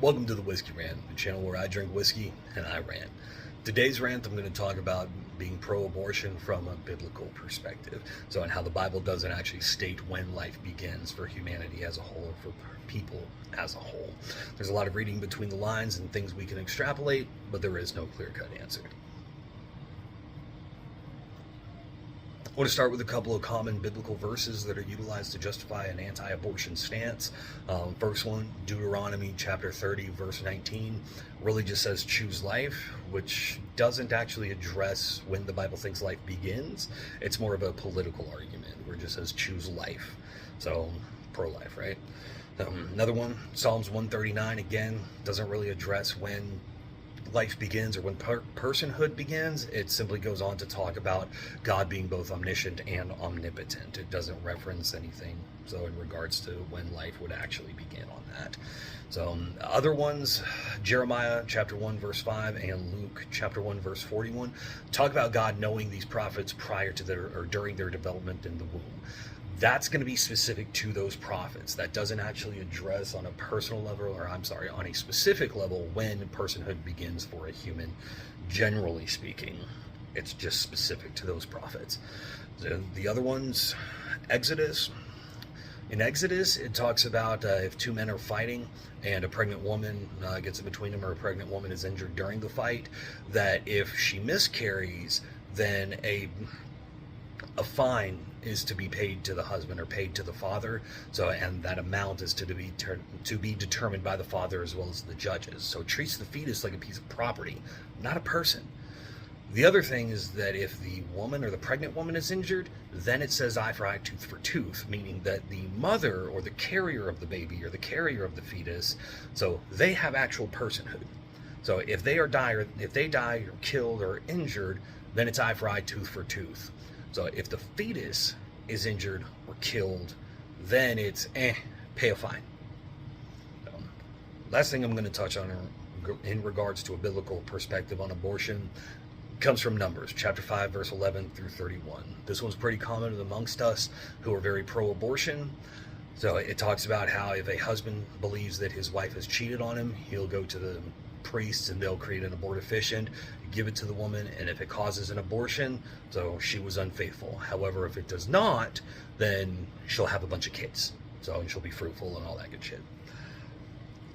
Welcome to the Whiskey Rant, the channel where I drink whiskey and I rant. Today's rant, I'm going to talk about being pro-abortion from a biblical perspective. So, and how the Bible doesn't actually state when life begins for humanity as a whole, or for people as a whole. There's a lot of reading between the lines and things we can extrapolate, but there is no clear-cut answer. I want to start with a couple of common biblical verses that are utilized to justify an anti-abortion stance. First one, Deuteronomy chapter 30, verse 19, really just says choose life, which doesn't actually address when the Bible thinks life begins. It's more of a political argument where it just says choose life. So pro-life, right? Another one, Psalms 139, again, doesn't really address when life begins or when personhood begins. It simply goes on to talk about God being both omniscient and omnipotent. It doesn't reference anything so in regards to when life would actually begin on that. So other ones, Jeremiah chapter 1 verse 5 and Luke chapter 1 verse 41 talk about God knowing these prophets prior to their or during their development in the womb. That's going to be specific to those prophets. That doesn't actually address on a personal level, or I'm sorry, on a specific level when personhood begins for a human, generally speaking. It's just specific to those prophets. The other ones, Exodus. In Exodus, it talks about if two men are fighting and a pregnant woman gets in between them, or a pregnant woman is injured during the fight, that if she miscarries, then a fine is to be paid to the husband or paid to the father. So, and that amount is to be determined by the father as well as the judges. So it treats the fetus like a piece of property, not a person. The other thing is that if the woman or the pregnant woman is injured, then it says eye for eye, tooth for tooth, meaning that the mother or the carrier of the baby or the carrier of the fetus, so they have actual personhood. So if they die or killed or injured, then it's eye for eye, tooth for tooth. So if the fetus is injured or killed, then it's pay a fine. Last thing I'm going to touch on in regards to a biblical perspective on abortion comes from Numbers chapter 5 verse 11 through 31. This one's pretty common amongst us who are very pro-abortion. So it talks about how if a husband believes that his wife has cheated on him, he'll go to the priests and they'll create an abortifacient, give it to the woman, and if it causes an abortion, so she was unfaithful. However, if it does not, then she'll have a bunch of kids, so and she'll be fruitful and all that good shit.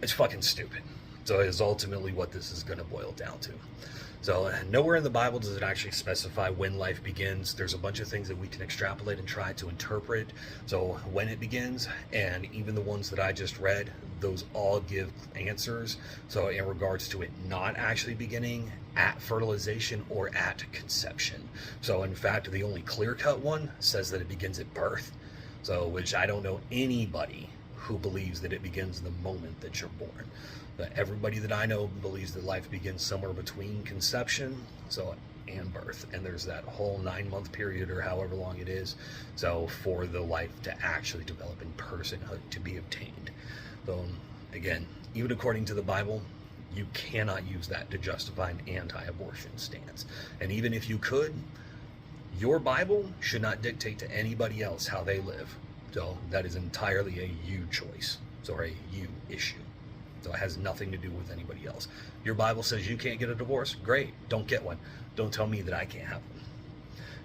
It's fucking stupid. So it's ultimately what this is going to boil down to. So nowhere in the Bible does it actually specify when life begins. There's a bunch of things that we can extrapolate and try to interpret. So when it begins, and even the ones that I just read, those all give answers. So in regards to it not actually beginning at fertilization or at conception. So in fact, the only clear-cut one says that it begins at birth. So which I don't know anybody who believes that it begins the moment that you're born. But everybody that I know believes that life begins somewhere between conception and birth, and there's that whole 9-month period or however long it is, so for the life to actually develop in personhood to be obtained. So again, even according to the Bible, you cannot use that to justify an anti-abortion stance. And even if you could, your Bible should not dictate to anybody else how they live. So that is entirely a you choice, or a you issue. So it has nothing to do with anybody else. Your Bible says you can't get a divorce? Great, don't get one. Don't tell me that I can't have one.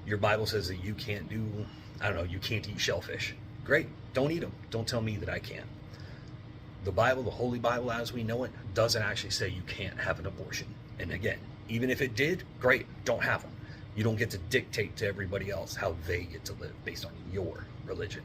Your Bible says that you can't do, I don't know, you can't eat shellfish. Great, don't eat them. Don't tell me that I can't. The Bible, the Holy Bible as we know it, doesn't actually say you can't have an abortion. And again, even if it did, great, don't have them. You don't get to dictate to everybody else how they get to live based on your religion.